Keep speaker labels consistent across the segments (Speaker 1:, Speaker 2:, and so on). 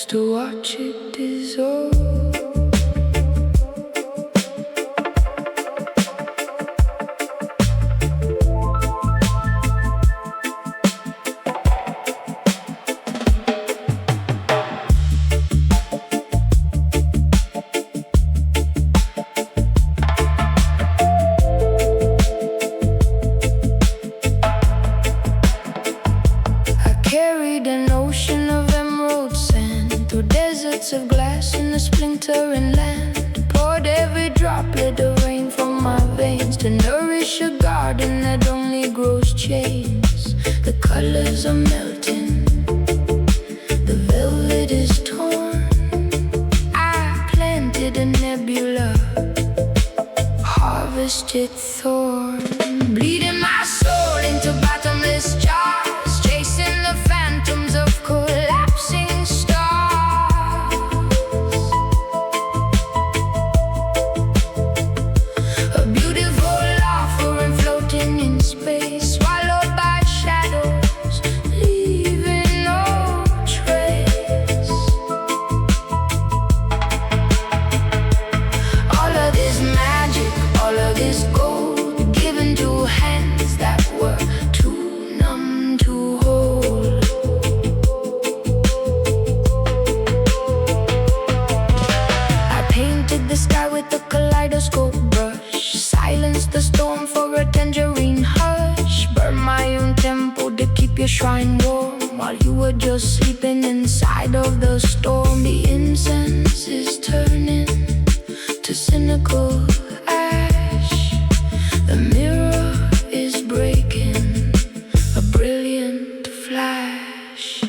Speaker 1: just to watch it dissolve. Of glass in a splintering land, poured every droplet of rain from my veins to nourish a garden that only grows chains. The colors are melting, the velvet is torn. I planted a nebula, harvested thorn, bleeding my soul into bottomless jars, chasing the phantoms of collapsing stars. The storm for a tangerine hush, burn my own temple to keep your shrine warm, while you were just sleeping inside of the storm. The incense is turning to cynical ash, the mirror is breaking, a brilliant flash.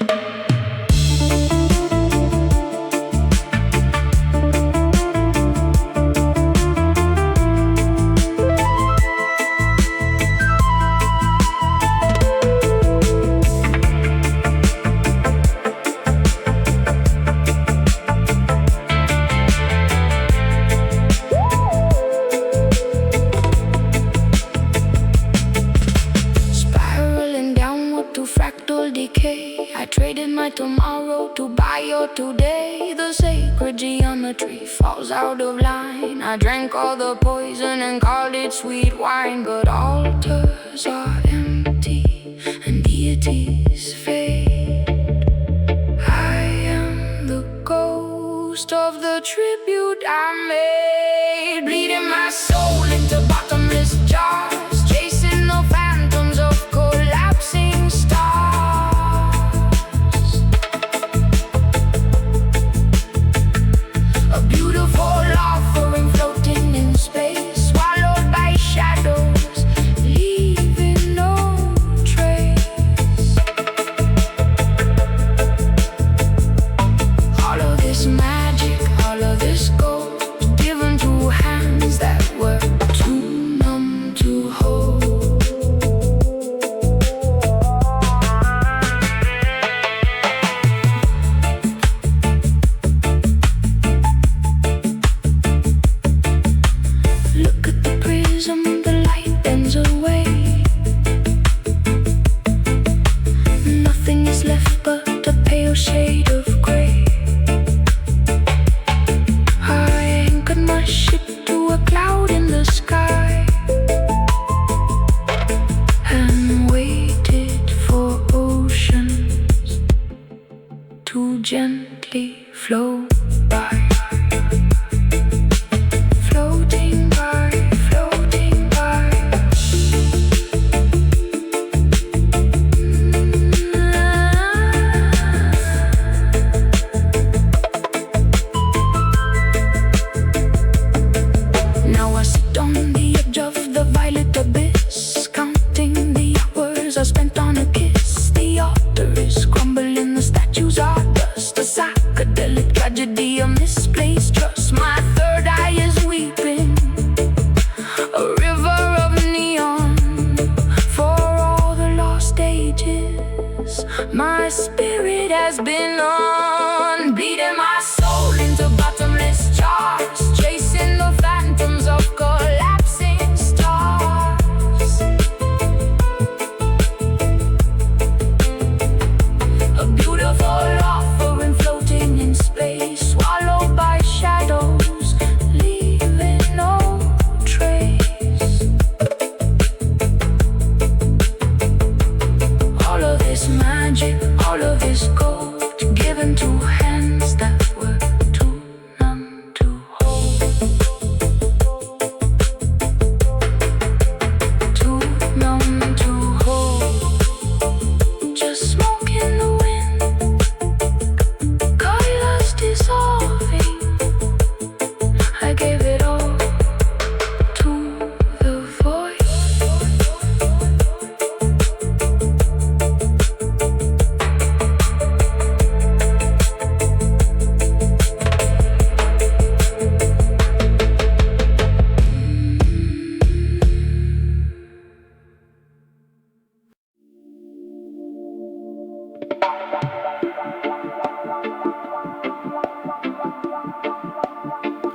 Speaker 1: Fractal decay, I traded my tomorrow to buy your today. The sacred geometry falls out of line. I drank all the poison and called it sweet wine, but altars are empty and deities fade. I am the ghost of the tribute I made, bleeding my soul into bottomless jars, chasing the phantoms of collapsing stars. A beautiful offering floating in space, swallowed by shadows, leaving no trace. All of this magic, all of this gold, given to hands that were too numb to hold.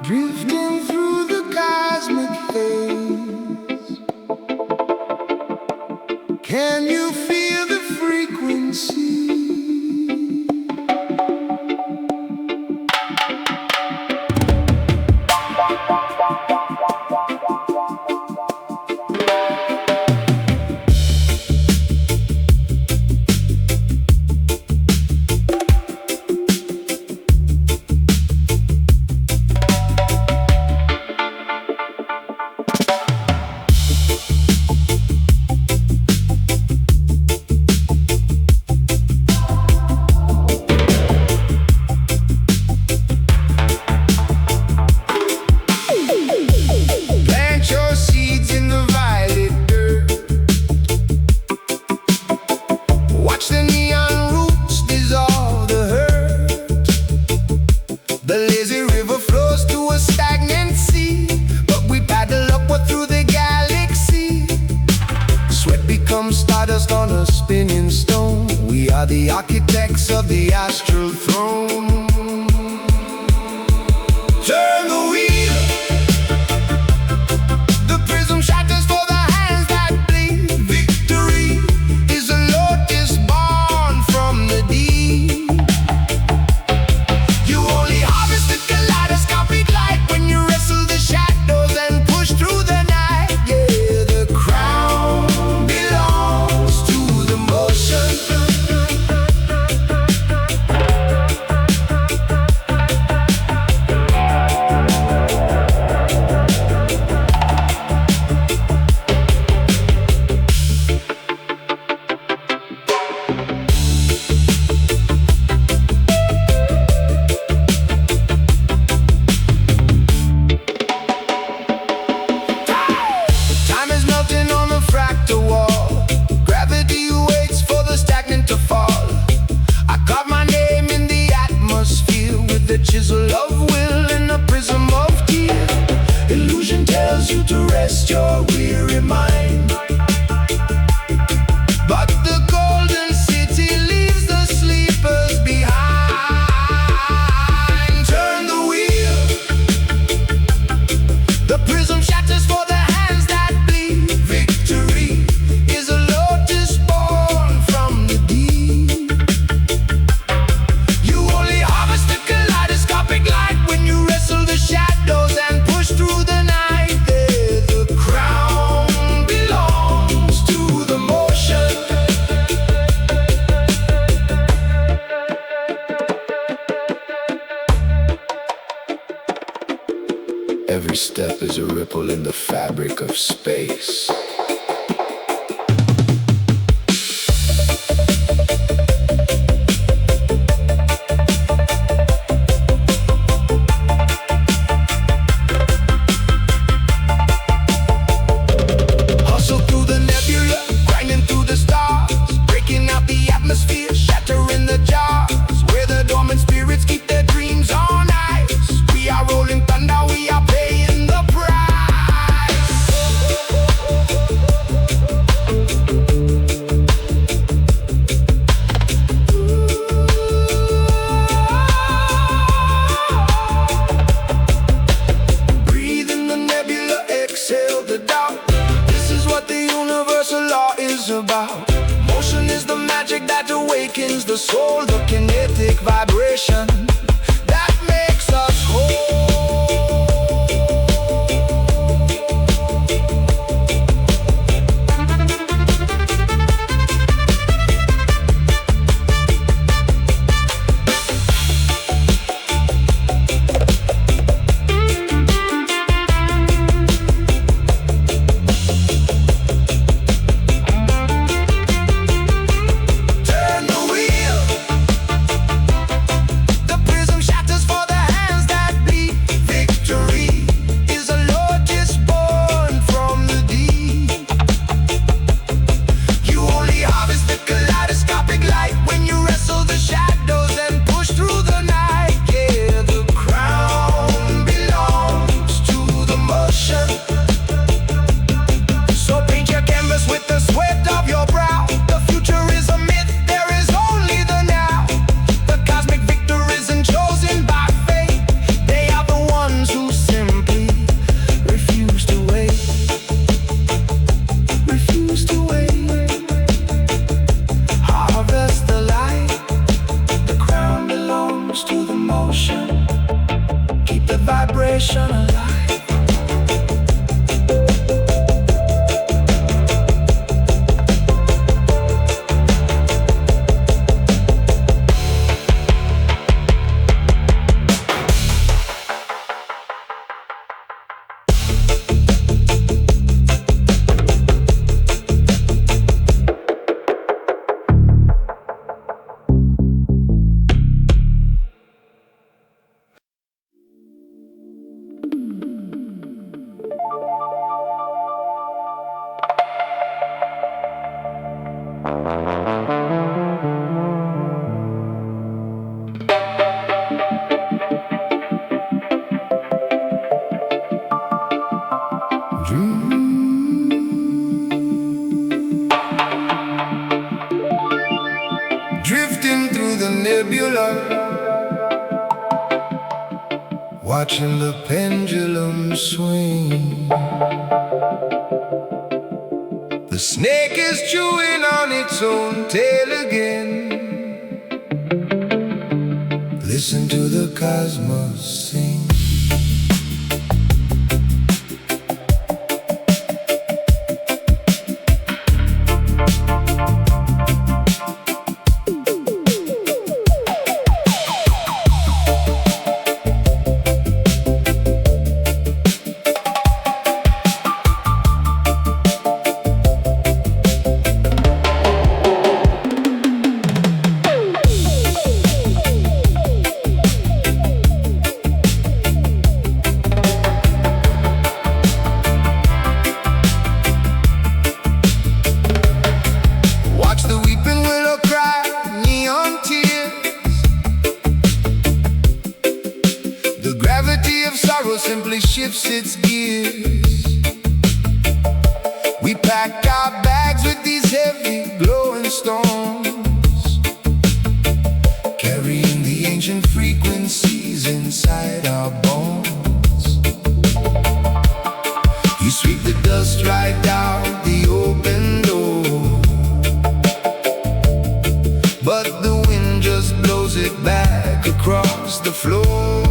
Speaker 1: drifting through the cosmic haze. Can you feel the frequency? Stardust on a spinning stone. We are the architects of the astral throne. Turn the wheel. The prism shatters for the hands that bleed. Victory is a lotus born from the deep. You only harvest the kaleidoscopic light when you wrestle the shadows and push through the night. Yeah, the crown belongs to the motion. Time is melting on the fractal wall. Gravity waits for the stagnant to fall. I carve my name in the atmosphere with the chisel of will and a prism of tears. Illusion tells you to rest your weary mind, but the golden city leaves the sleepers behind. Turn the wheel. The prism shatters for the hands that bleed. Victory is a lotus born from the deep. You only harvest the kaleidoscopic light when you wrestle the shadows and push through the night. There, the crown belongs to the motion. Every step is a ripple in the fabric of space. Hustle through the nebula, grinding through the stars, breaking out the atmosphere, shattering the jars, where the dormant spirits keep their dreams on ice. We are rolling thunder, we are paying the price. Breathe in the nebula, exhale the doubt. This is what the universal law is about. Motion is the magic that awakens the soul, the kinetic vibration that makes us whole. Turn the wheel. vibration alive.
Speaker 2: Drifting through the nebula, watching the pendulum swing. The snake is chewing on its own tail again. Listen to the cosmos sing. Simply shifts its gears. We pack our bags with these heavy glowing stones, carrying the ancient frequencies inside our bones. You sweep the dust right out the open door, but the wind just blows it back across the floor.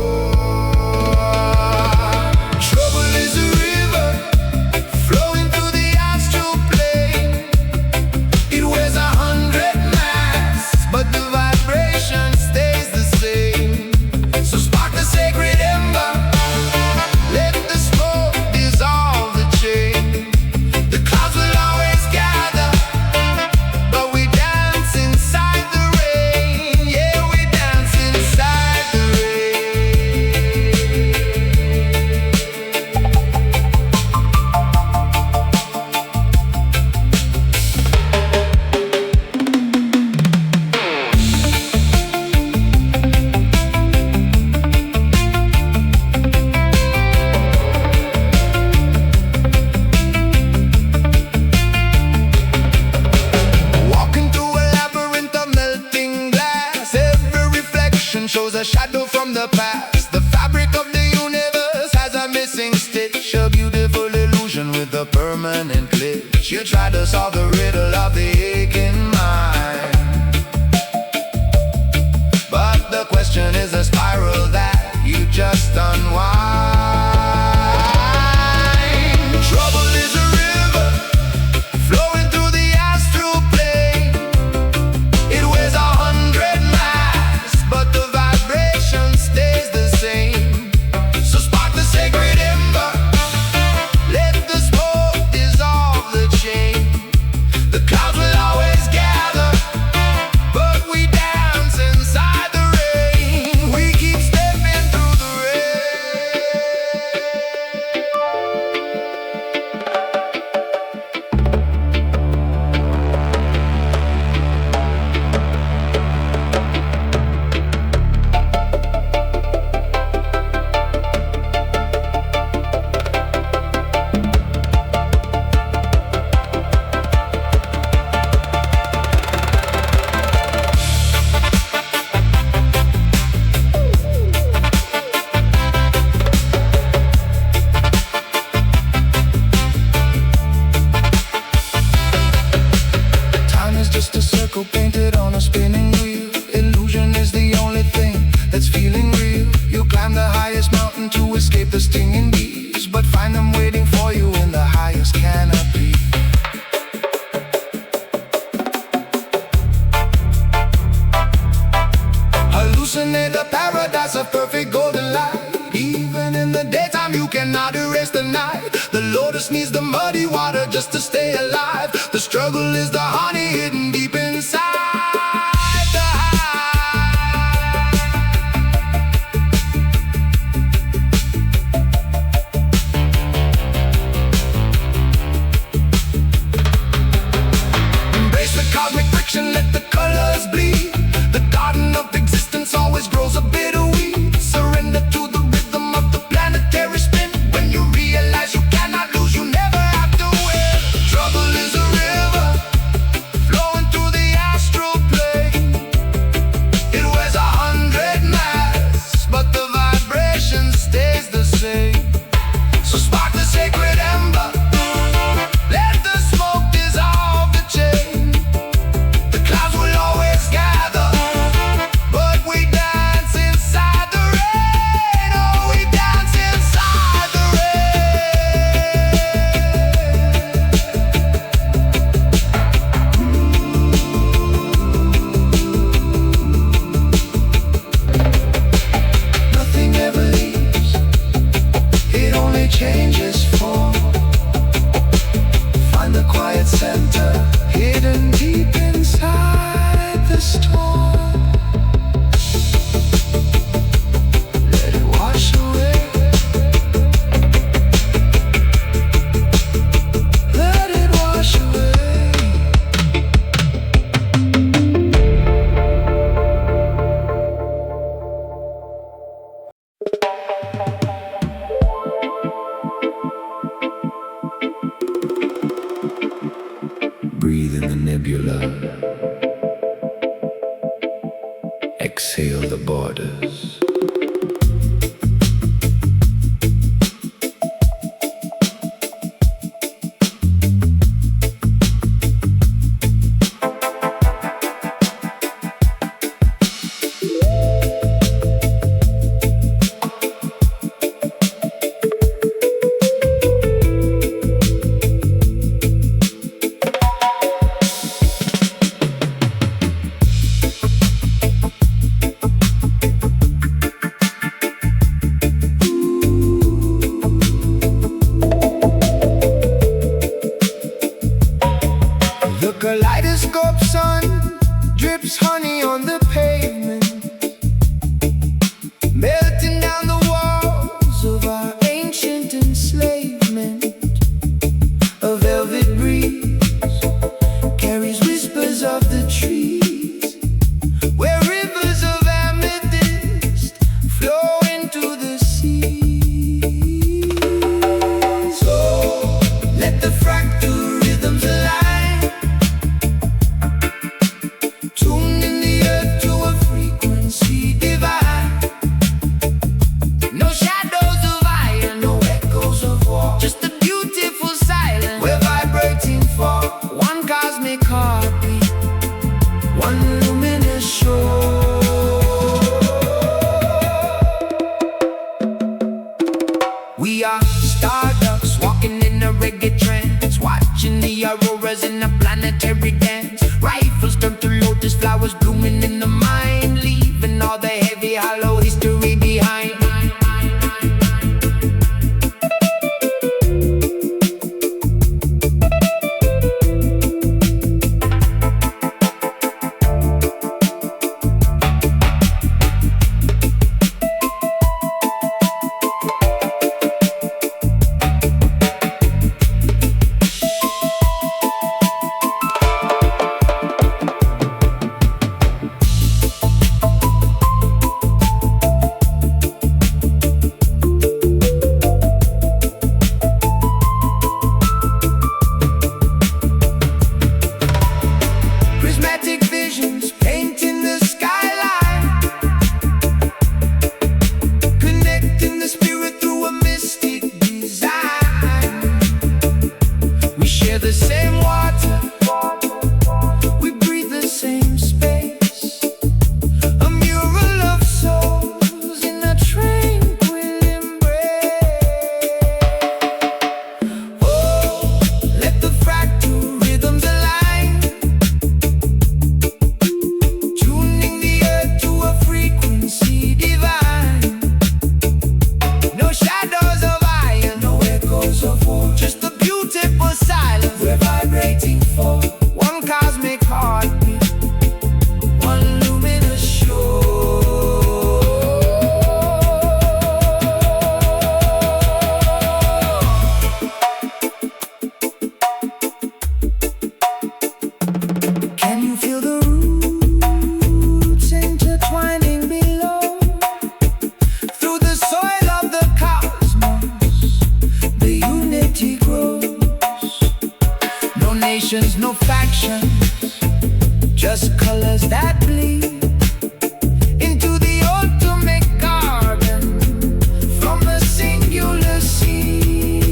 Speaker 2: Shows a shadow from the past. The fabric of the universe has a missing stitch, a beautiful illusion with a permanent glitch. You try to solve the riddle of the aching mind, but the question is a spiral that you just unwind. Trouble is a river flowing through the astral plane. It weighs 100 mass, but the stays the same. So spark the sacred ember, let the smoke dissolve the chain. The clouds will to escape the stinging bees, but find them waiting for you in the highest canopy. Hallucinate the paradise of perfect golden light. Even in the daytime you cannot erase the night. The lotus needs the muddy water just to stay alive. The struggle is the honey hidden deep inside the hive. Embrace the cosmic friction, let the colors bleed. The garden of existence always grows a bitter weed. Surrender to the rhythm of the planetary spin. When you realize you cannot lose, you never have to win. Trouble is a river flowing through the astral plane. It wears 100 masks, but the vibration stays the same. So spark the sacred ember, let the smoke dissolve the chain. The clouds will always gather, but we dance inside the rain. Oh, we dance inside the rain. Nothing ever leaves, it only changes form. Find the quiet center, hidden deep inside the storm. Let it wash away. Let it wash away. Breathe in the nebula. Exhale the borders. The kaleidoscope sun drips honey on the pavement, melting down the walls of our ancient enslavement. A velvet breeze carries whispers of the trees, where rivers of amethyst flow into the sea. So let the fractal rhythms align, tune in the earth to a frequency divine. No shadows of iron, no echoes of war, just a beautiful silence. We're vibrating for one cosmic heartbeat, one luminous shore. We are stardust walking in a reggae trance, watching the auroras in a planetary dance. Rifles turn to lotus flowers blooming in the mind, leaving all the heavy hollow history behind. distractions, just colors that bleed into the ultimate garden from a singular seed.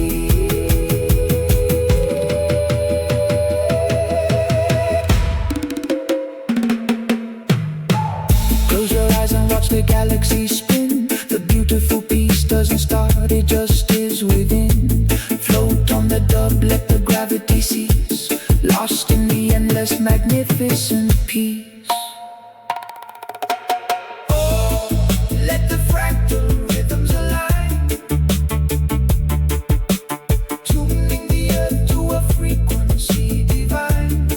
Speaker 2: Close your eyes and watch the galaxy spin. The beautiful piece doesn't start, it just is within. Float on the dub, let the gravity cease, lost in the endless magnificent peace. Oh, let the fractal rhythms align, tuning the earth to a frequency divine.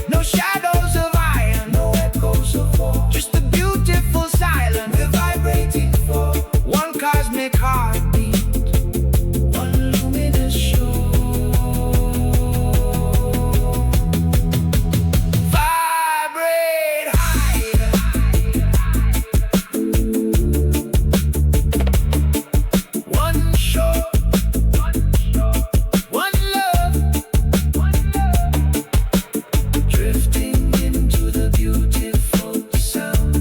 Speaker 2: No shadows of iron, no echoes of war, just the beautiful silence we're vibrating for. One cosmic heartbeat, one luminous shore. Vibrate higher. One shore, one love, drifting into the beautiful sound.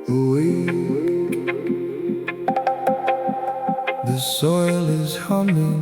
Speaker 2: Awake, the soil is humming.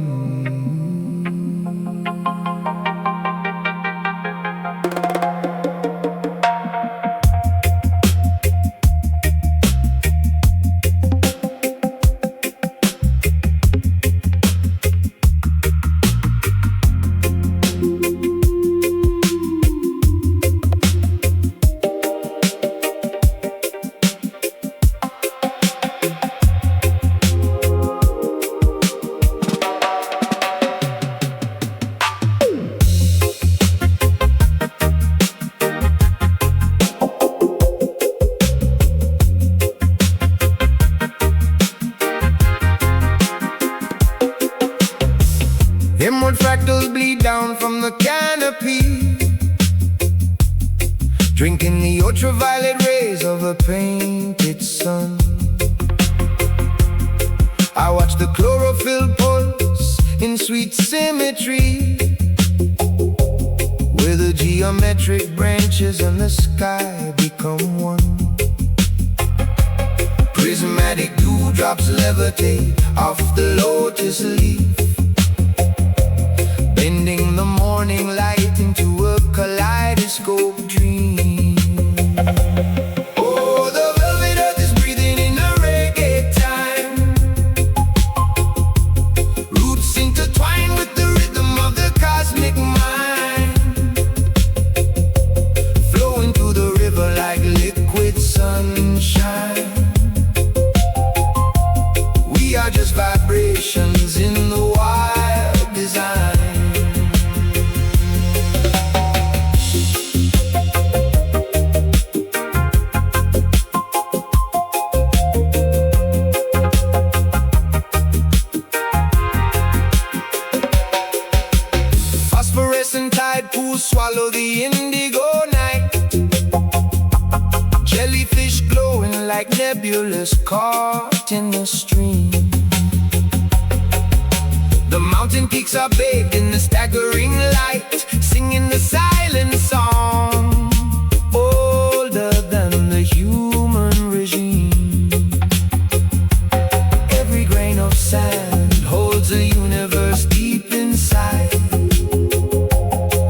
Speaker 2: Inward fractals bleed down from the canopy, drinking the ultraviolet rays of a painted sun. I watch the chlorophyll pulse in sweet symmetry, where the geometric branches and the sky become one. Prismatic dewdrops levitate off the lotus leaf, bending the morning light into a kaleidoscope dream. Oh, the velvet earth is breathing in a reggae time, roots intertwined with the rhythm of the cosmic mind, flowing through the river like liquid sunshine. We are just vibrations in the wild design. Phosphorescent tide pools swallow the indigo night, jellyfish glowing like nebulous caught in the stream. The mountain peaks are bathed in the staggering light, singing the silent song, older than the human regime. Every grain of sand holds a universe deep inside.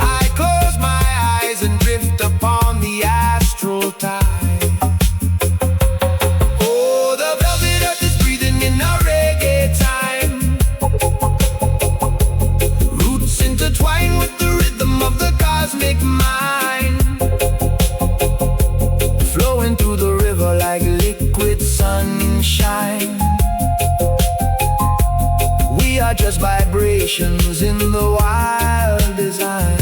Speaker 2: I close my eyes and drift upon the astral tide. Oh, the velvet earth is breathing in a reggae time, roots intertwined with the rhythm of the cosmic mind, flowing through the river like liquid sunshine. We are just vibrations in the wild design.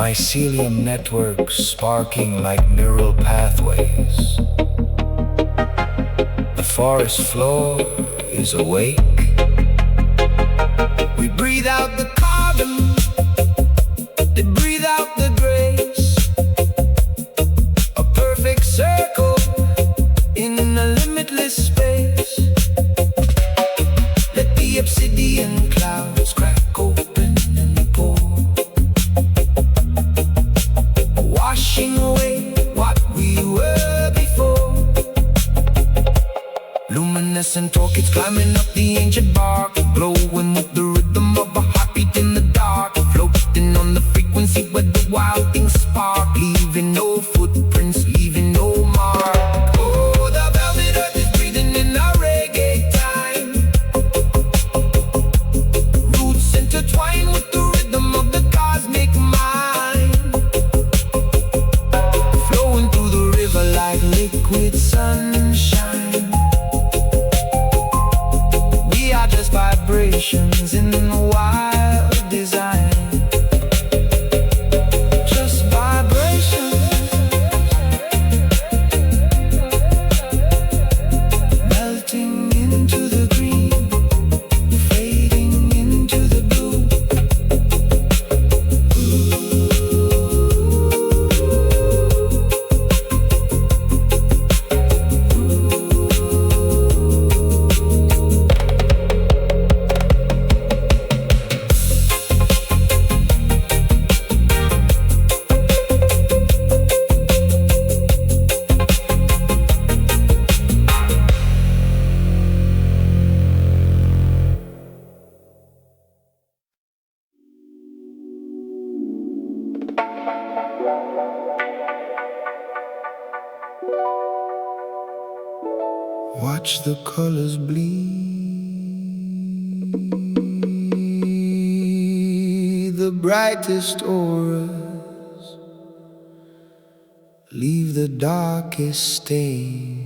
Speaker 3: mycelium networks sparking like neural pathways. The forest floor is awake.
Speaker 2: We breathe out the carbon, they breathe out the grace. A perfect circle in a limitless space. Let the obsidian clouds crack open and pour, washing away what we were before. Luminescent orchids climbing up the ancient bark, glowing with the rhythm of a heartbeat in the dark, floating on the frequency where the wild things spark, leaving no footprints, leaving no mark. Oh, the velvet earth is breathing in our reggae time. Roots intertwine with the rhythm of the cosmic mind, flowing through the river like liquid sunshine. We are just vibrations in the wild design. Just vibrations, melting into the green, fading into the blue. Watch the colors bleed, the brightest auras leave the darkest stains.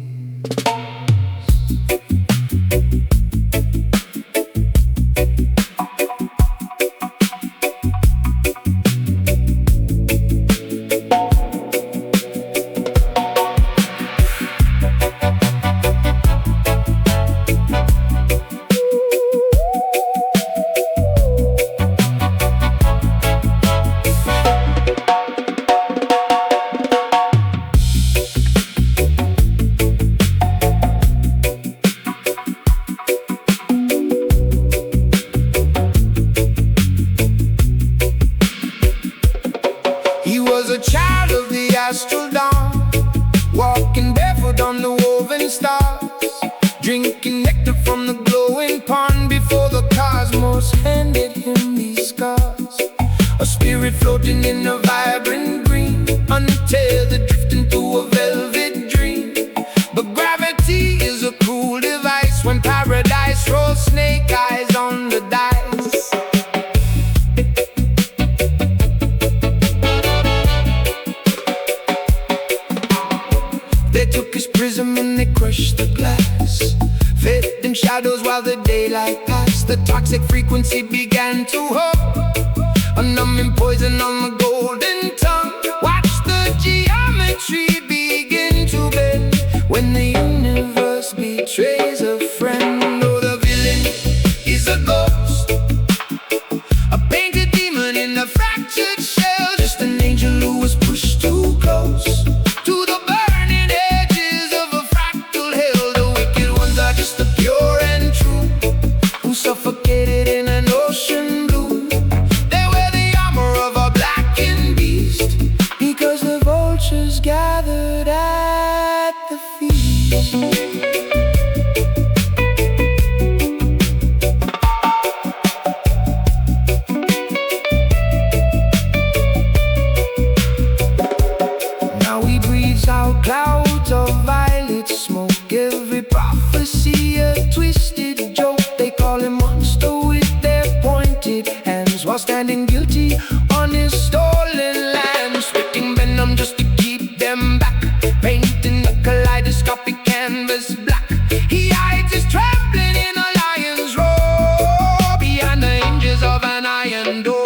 Speaker 2: He was a child of the astral dawn, walking barefoot on the woven stars, drinking nectar from the glowing pond before the cosmos handed him these scars. A spirit floating in a vibrant green, untethered, drifting through a velvet dream. But gravity is a cruel device when paradise rolls snake eyes on the dice. They took his prism and they crushed the glass, fed in shadows while the daylight passed. The toxic frequency began to hum, a numbing poison on the golden tongue. Watch the geometry begin to bend when the universe betrays a friend. Oh, the villain is a ghost, a painted demon in a fractured shell, just an angel who was pushed too close to the burning edges of a fractal hell. The wicked ones are just the pure and true, who suffocated in an ocean blue. They wear the armor of a blackened beast, because the vultures gathered at the feast. Now he breathes out clouds of violet smoke, every prophecy a twisted joke. They call him monster with their pointed hands, while standing guilty on his stolen land, spitting venom just to keep them back, painting a kaleidoscopic canvas black. He hides his trembling in a lion's roar, behind the hinges of an iron door.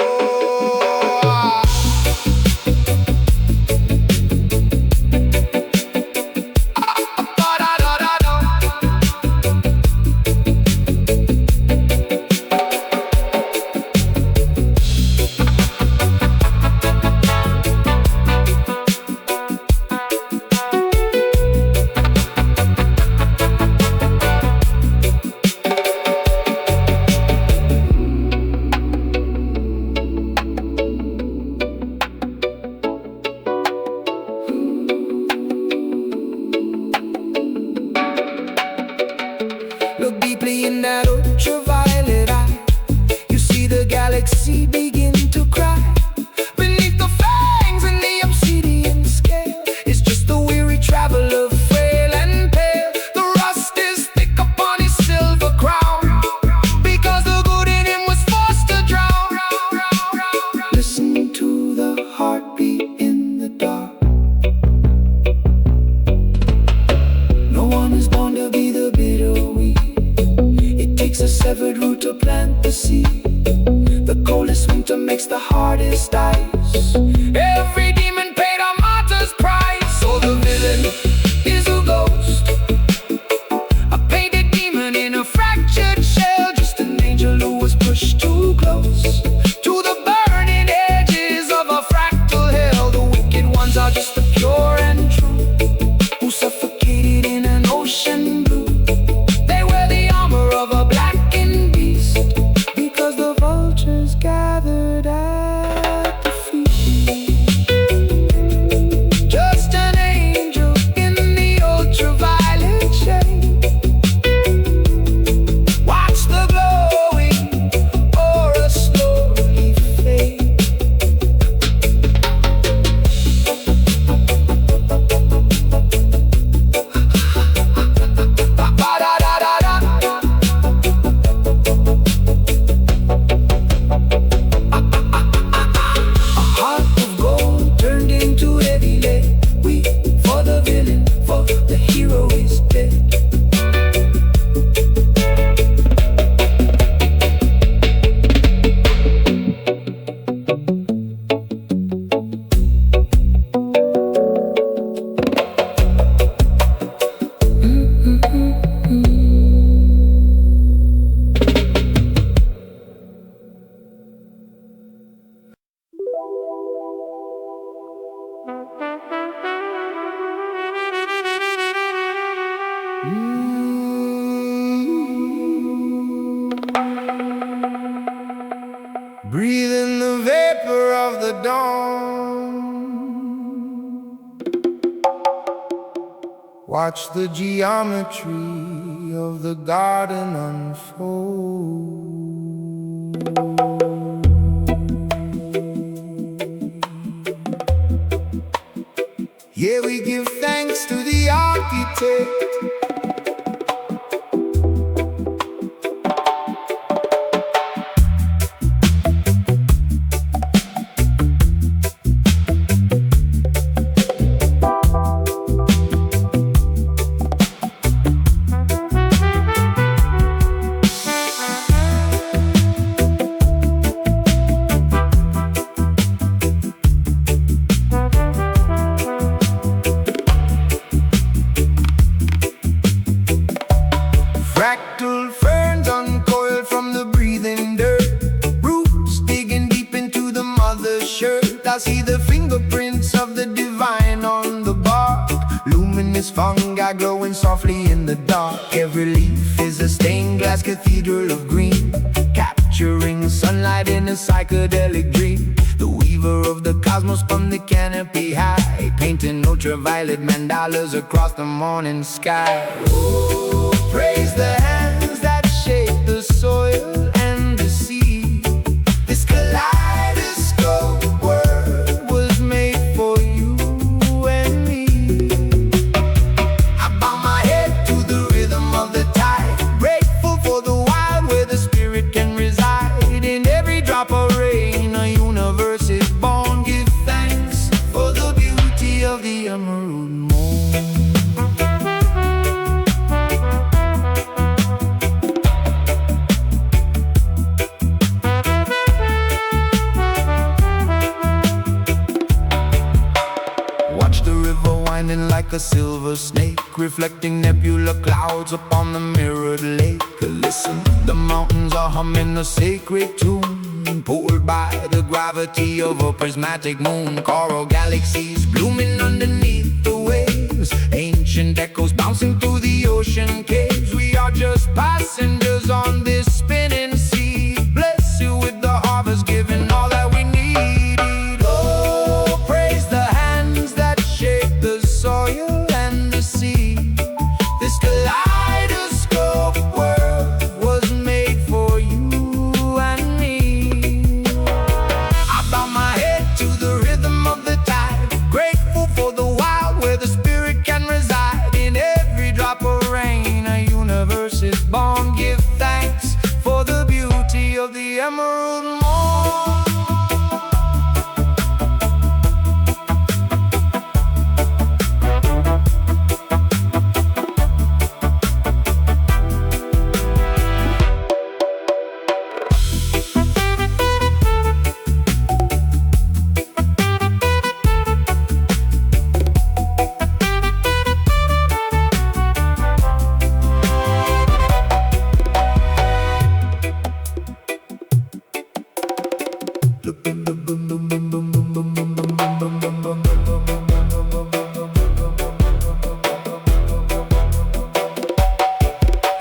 Speaker 2: galaxy begin to cry. Beneath the fangs and the obsidian scale, it's just a weary traveler, frail and pale. The rust is thick upon his silver crown, because the good in him was forced to drown. Listen to the heartbeat in the dark. No one is born to be the bitter weed. It takes a severed root to plant the seed. The coldest winter makes the hardest ice. Every demon paid a martyr's price. So the villain is a ghost, a painted demon in a fractured shell, just an angel who was pushed too close to the burning edges of a fractal hell. The wicked ones are just the pure and true, who suffocated in an ocean blue. They wear the armor of a blackened beast, because the vultures gathered at the feast. Just an angel in the ultraviolet shade. Watch the glowing aura slowly fade. A heart of gold turned into heavy lead. We for the villain, for the hero is dead. Breathe in the vapor of the dawn. Watch the geometry of the garden unfold. Yeah, we give thanks to the architect. Fractal ferns uncoiled from the breathing dirt, roots digging deep into the mother's shirt. I see the fingerprints of the divine on the bark, luminous fungi glowing softly in the dark. Every leaf is a stained glass cathedral of green, capturing sunlight in a psychedelic dream. The weaver of the cosmos from the canopy high, painting ultraviolet mandalas across the morning sky. Ooh, praise the hands that shape the soil and the sea. This kaleidoscope world was made for you and me. I bow my head to the rhythm of the tide, grateful for the wild where the spirit can reside. In every drop of rain, a universe is born. Give thanks for the beauty of the emerald morn. Watch the river winding like a silver snake, reflecting nebula clouds upon the mirrored lake. Listen, the mountains are humming a sacred tune, pulled by the gravity of a prismatic moon. Coral galaxies blooming underneath the waves, ancient echoes bouncing through the ocean caves. We are just passengers on this spinning sea. Bless you with the harvest, giving all that we need. Oh, praise the hands that shape the soil and the sea. This kaleidoscope world was made for you and me.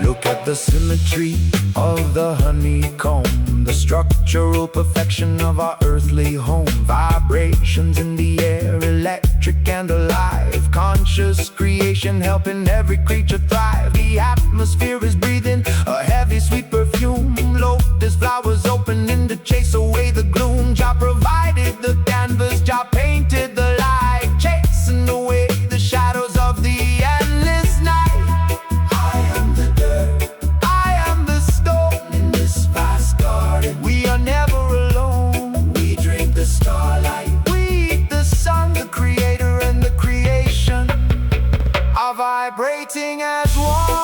Speaker 2: Look at the symmetry of the honeycomb, the structural perfection of our earthly home. Vibrations in the air, electric and alive, conscious creation helping every creature thrive. The atmosphere is breathing a heavy sweet perfume. Lotus flowers opening to chase away the gloom. Jah provided the canvas, Jah painted the light, chasing away the shadows of the endless night. I am the dirt, I am the stone in this vast garden. We are never alone. We drink the starlight, we eat the sun. The creator and the creation are vibrating as one.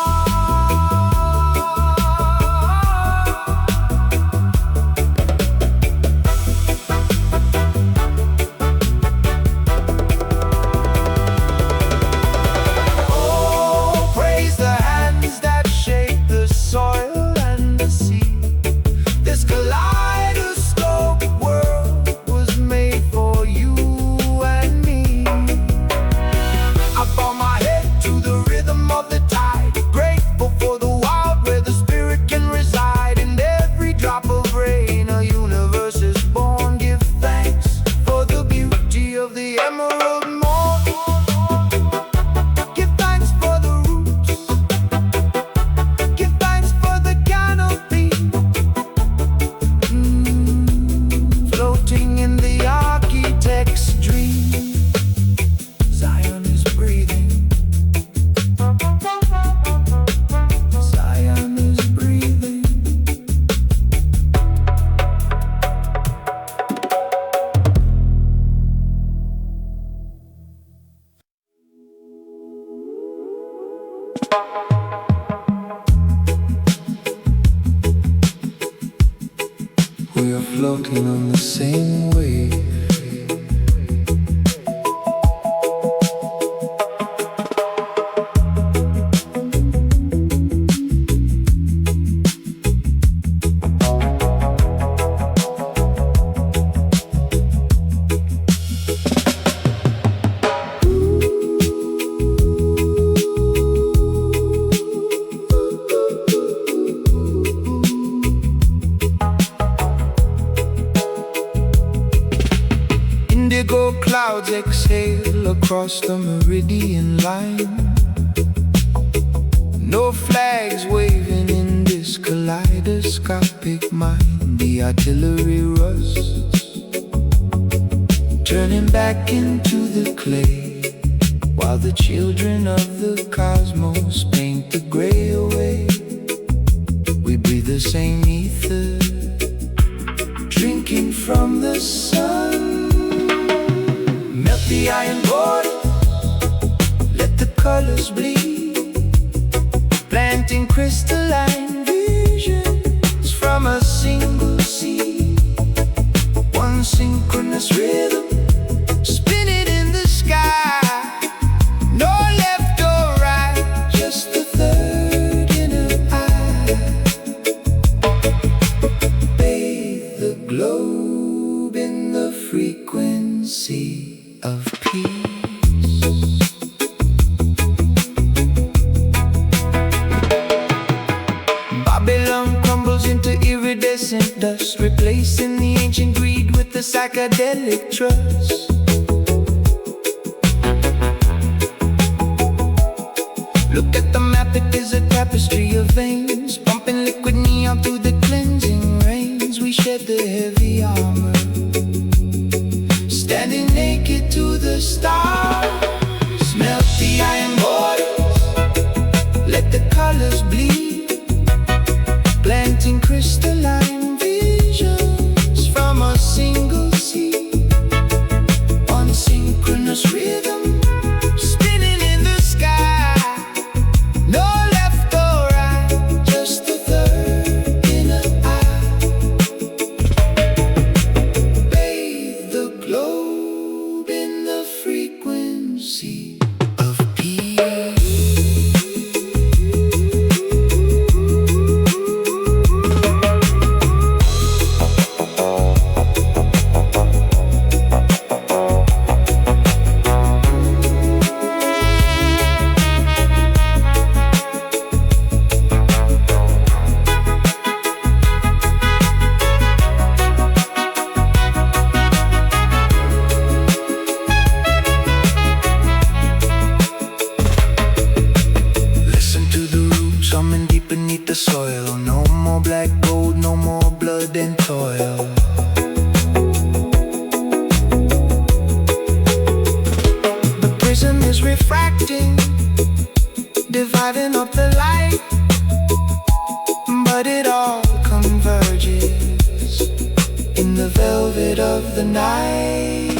Speaker 2: Soil and the sea. This kaleidoscope world was made for you and me. I bow my head to the rhythm of the tide, grateful for the wild where the spirit can reside. In every drop of rain a universe is born. Give thanks for the beauty of the emerald morn. Give thanks for the roots, give thanks for the canopy, floating in the architect's dream. Zion is breathing, Zion is breathing. We are floating on the same wave. Indigo clouds exhale across the meridian line. No flags waving in this kaleidoscopic mind. The artillery rusts, turning back into the clay, while the children of the cosmos paint the gray away. We breathe the same ether, drinking from the sun. Melt the iron border, let the colors bleed, planting crystalline visions from a single seed. One synchronous rhythm, spin it in the sky. No left or right, just the third inner eye. Bathe the globe in the frequency of peace. Babylon crumbles into iridescent dust, replacing the ancient greed with the psychedelic trust. Look at the map, it is a tapestry of veins, pumping liquid neon through the cleansing rains. We shed the heavy armor, standing naked to the stars. Melt the iron borders, let the colors bleed, planting crystalline visions from in the velvet of the night.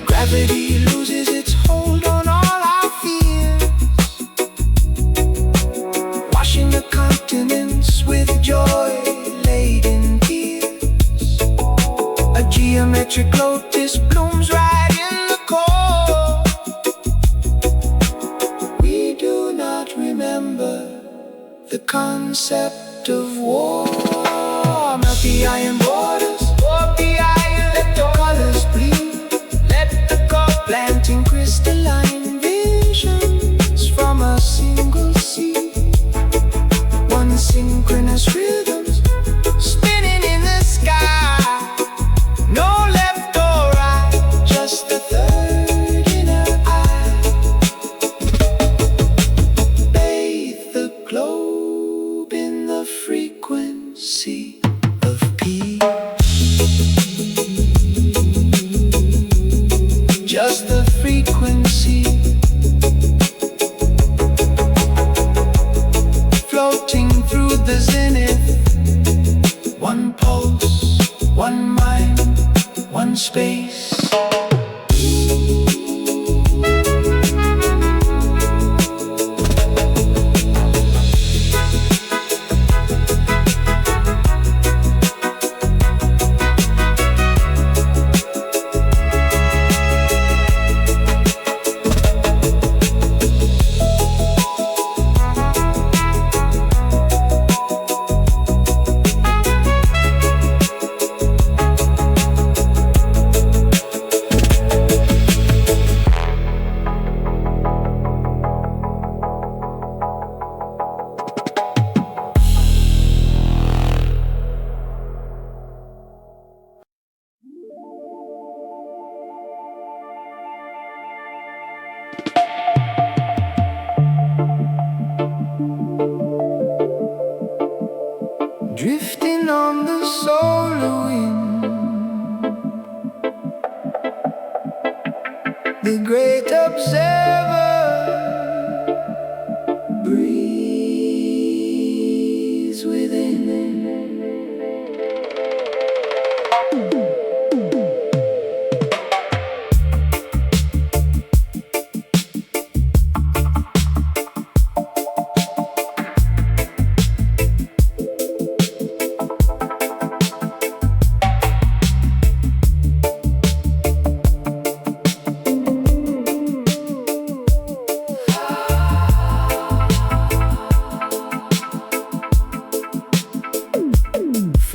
Speaker 2: Gravity loses its hold on all our fears, washing the continents with joy-laden tears. A geometric lotus blooms right in the core. We do not remember the concept of war. Melt the iron borders, warp the iron, let the colors bleed. Let the gold planting crystalline visions from a single seed. One synchronous rhythms spinning in the sky. No left or right, just the third inner eye. Bathe the globe in the frequency of peace. Just the frequency, floating through the zenith. One pulse, one mind, one space. Drifting on the solar wind, the great observer breathes within.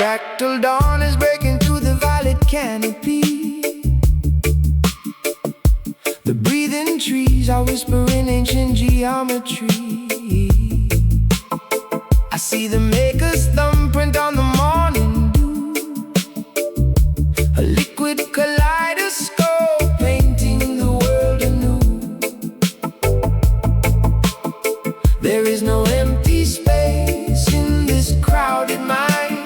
Speaker 2: Fractal dawn is breaking through the violet canopy. The breathing trees are whispering ancient geometry. I see the maker's thumbprint on the morning dew, a liquid kaleidoscope painting the world anew. There is no empty space in this crowded mind.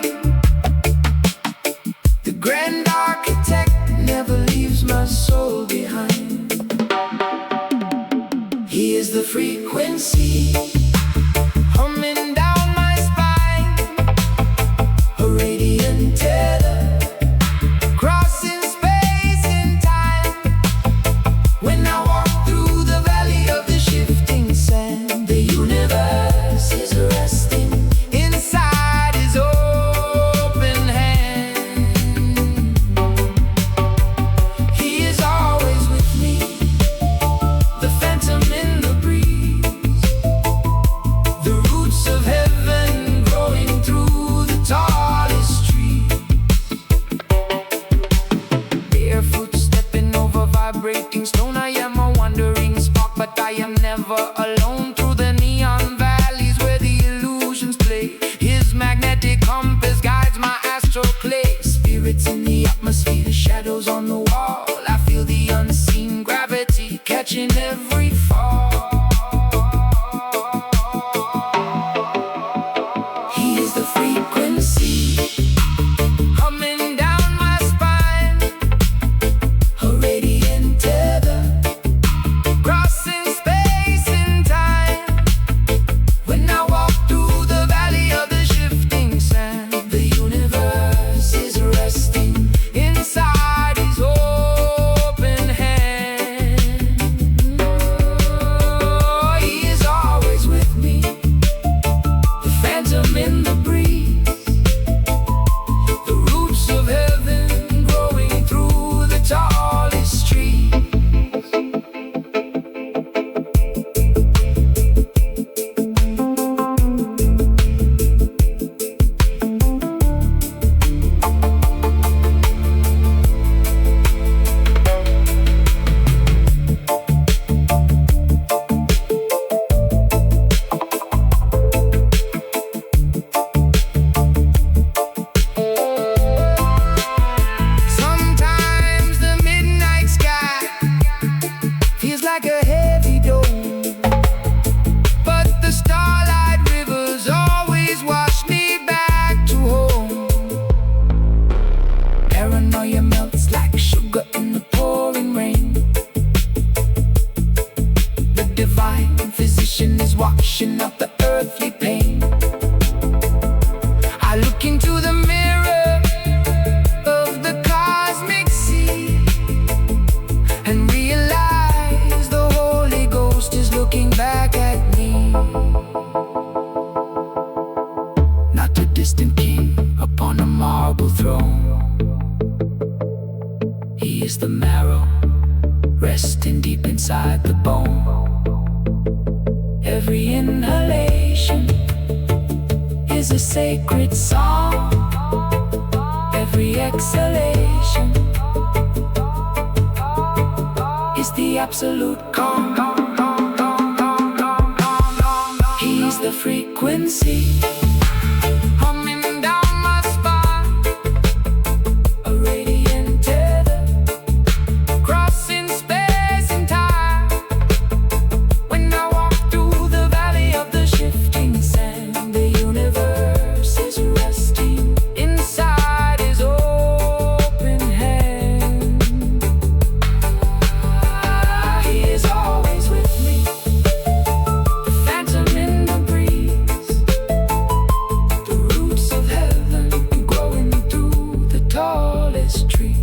Speaker 2: Grand architect never leaves my soul behind. He is the frequency humming down my spine, a radiant tether crossing space and time. When I walk through the valley of the shifting sand, the universe is resting inside his open hand. Vibrating stone, I am a wandering spark, but I am never alone. Through the neon valleys where the illusions play, his magnetic compass guides my astral clay. Spirits in the atmosphere, shadows on the wall. I feel the unseen gravity catching every fall. He is the frequency humming down my spine, a radiant tether crossing space and time. When I walk through the valley of the shifting sand, the universe is resting
Speaker 1: like sugar in the pouring rain. The divine physician is washing out the earthly pain. I look into the mirror of the cosmic sea and realize the Holy Ghost is looking back at me. Not a distant king upon a marble throne. He is the marrow, resting deep inside the bone. Every inhalation is a sacred song. Every exhalation is the absolute calm. He's the frequency humming down my spine, a radiant tether crossing space and time. When I walk through the valley of the shifting sand, the universe is resting inside his open hand. He is always with me, the phantom in the breeze, the roots of heaven growing through the tallest trees.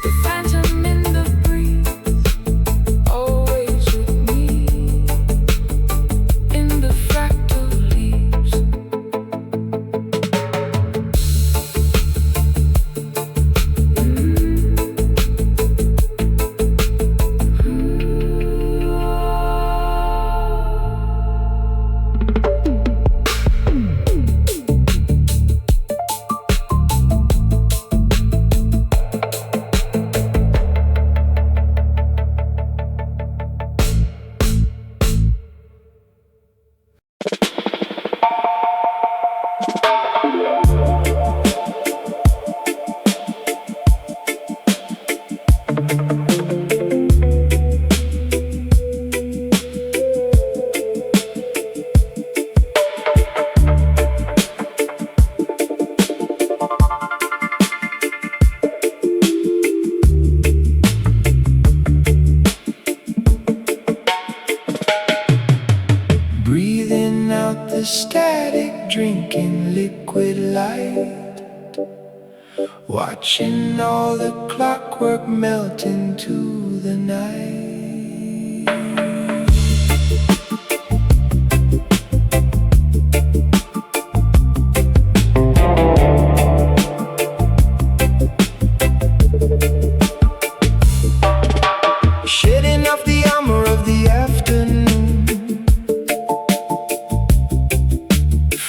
Speaker 1: The phantom in the breeze, always with me, in the fractal leaves. Breathing out the static, drinking liquid light, watching all the clockwork melt into the night. Shedding off the armor of the afternoon,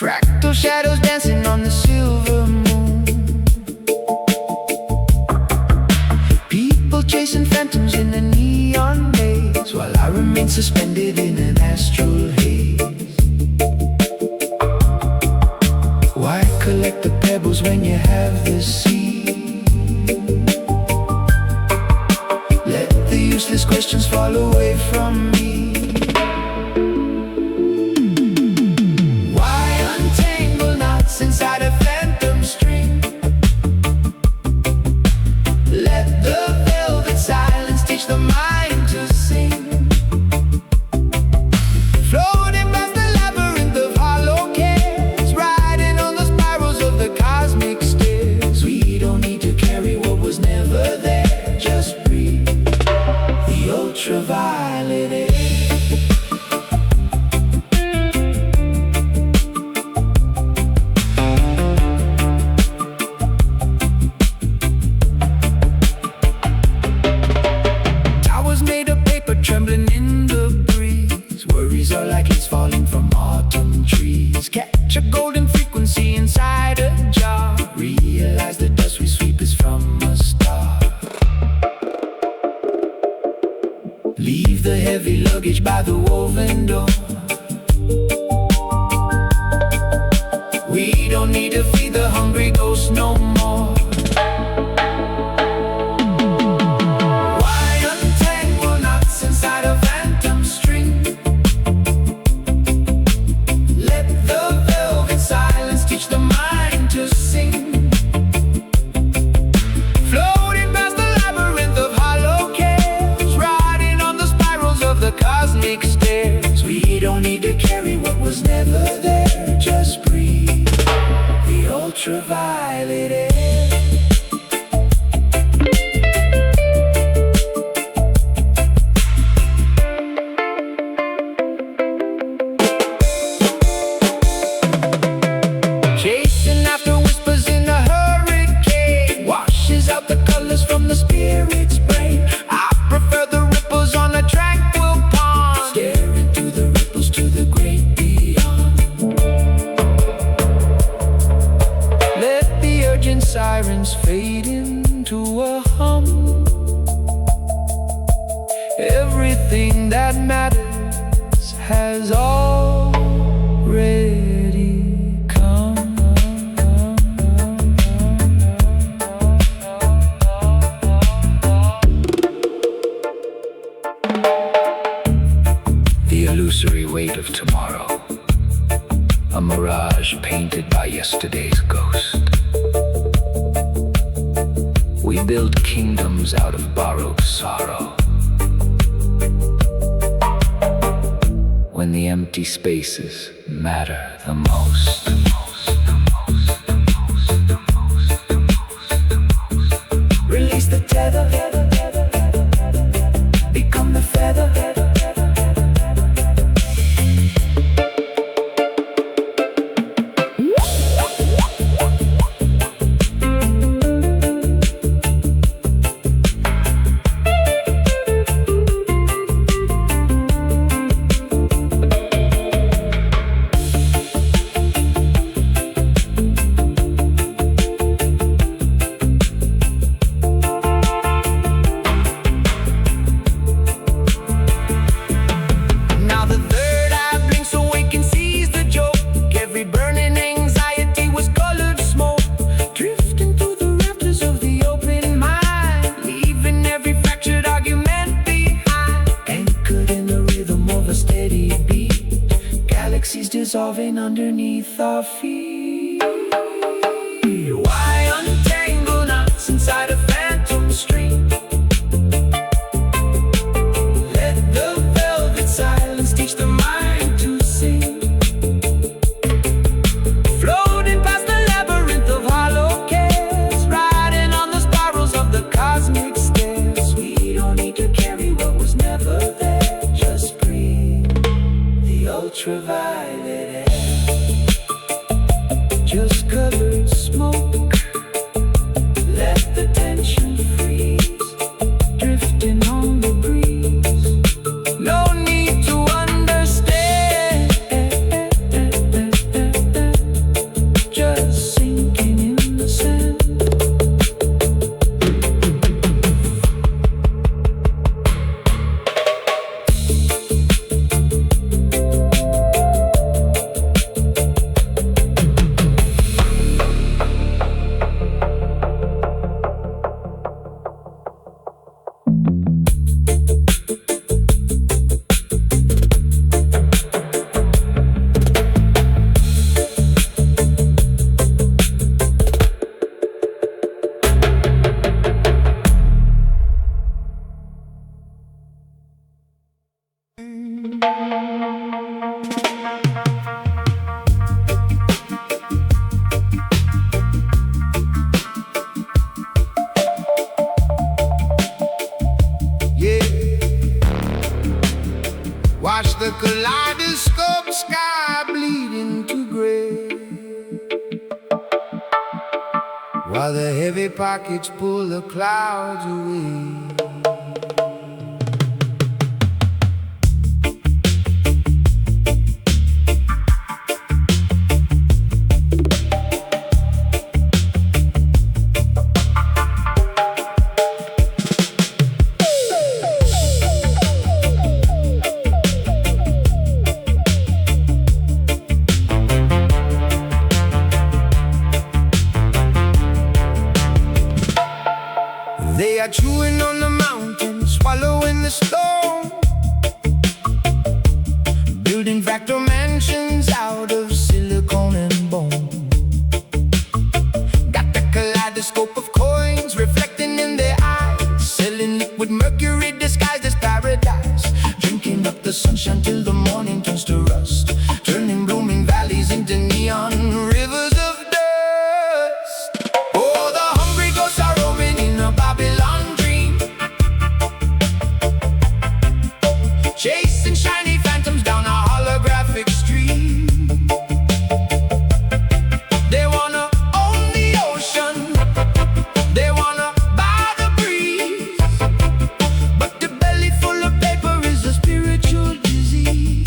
Speaker 1: fractal shadows dancing on the silver moon. People chasing phantoms in the neon days, while I remain suspended in an astral haze. Why collect the pebbles when you have the sea? Let the useless questions fall away from me. Why untangle knots inside a phantom string? Let the velvet silence teach the mind to sing. Floating past the labyrinth of hollow cares, riding on the spirals of the cosmic stairs. We don't need to carry what was never there, just breathe the ultraviolet air. Towers made of paper trembling in the breeze. Worries are like leaves falling from autumn trees. Catch a golden frequency inside a jar. Realize the dust we sweep is from a star. Leave the heavy luggage by the woven door. We don't need to feed the hungry ghost no more. Why untangle knots inside a phantom string? Let the velvet silence teach the mind to
Speaker 2: to sing. Floating past the labyrinth of hollow caves, riding on the spirals of the cosmic stairs. We don't need to carry what was never there, just breathe the ultraviolet air. Chasing after whispers in a hurricane, washes out the colors from the spirit's brain. I prefer the ripples on a tranquil pond, staring through the ripples to the great beyond. Let the urgent sirens fade into a hum. Everything that matters has already come.
Speaker 3: The illusory weight of tomorrow, a mirage painted by yesterday's ghost. We build kingdoms out of borrowed sorrow. When the empty spaces matter the most.
Speaker 2: Release the tether, become the feather. Now the third eye blinks awake and sees the joke. Every burning anxiety was colored smoke, drifting through the rafters of the open mind, leaving every fractured argument behind. Anchored in the rhythm of a steady beat, galaxies dissolving underneath our feet. Why untangle knots inside a phantom stream? Let the velvet silence teach the mind to sing. Floating past the labyrinth of hollow caves, riding on the spirals of the cosmic stairs. We don't need to carry what was never there, just breathe the ultraviolet air. Just colored smoke, let the tension freeze, drifting on the breeze. No need to understand, just sinking in the sand. Watch the kaleidoscope sky bleed into gray, while the heavy pockets pull the clouds away. They are chewing on the mountain, swallowing the stone, building fractal mansions out of silicone and bone. kaleidoscope of coins reflecting in their eyes, selling liquid mercury disguised as paradise, drinking up the sunshine till the morning turns to rust, turning blooming valleys into neon rivers of dust. Oh, the hungry ghosts are roaming in a Babylon dream, chasing shiny phantoms down a holographic stream. They wanna own the ocean, they wanna buy the breeze, but the belly full of paper is a spiritual disease.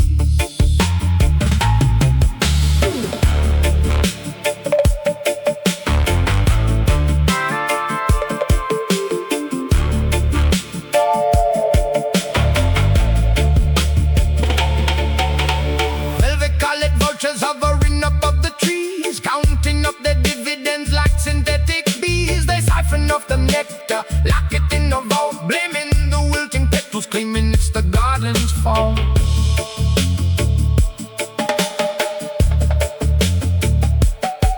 Speaker 2: Velvet colored vultures hovering above the trees, counting up their dividends like synthetic bees. They siphon off the nectar, lock it in a vault, blaming the wilting petals, claiming it's the garden's fault.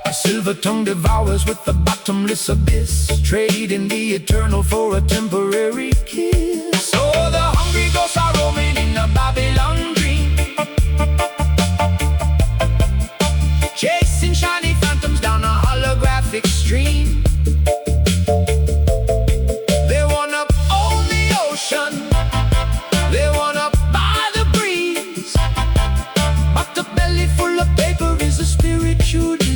Speaker 2: A silver tongue devours with the bottomless abyss, trading the eternal for a temporary kiss. So the hungry ghosts are roaming in a Babylon dream, chasing shiny phantoms down a holographic stream. They wanna own the ocean, they wanna buy the breeze, but the belly full of paper is a spiritual disease.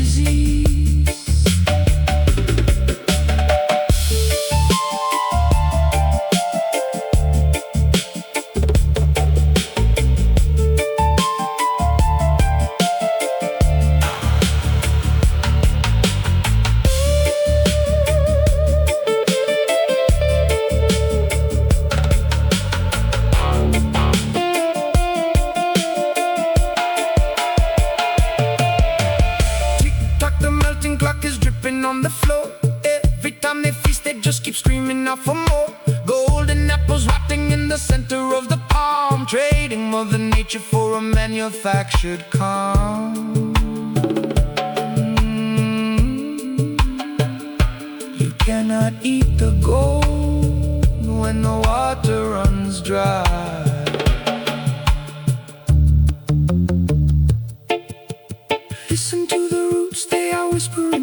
Speaker 2: Tick-tock, the melting clock is dripping on the floor. Every time they feast, they just keep screaming out for more. Golden apples rotting in the center of the palm, trading Mother Nature for a manufactured calm. You cannot eat the gold when the water runs dry. Listen to the roots, they are whispering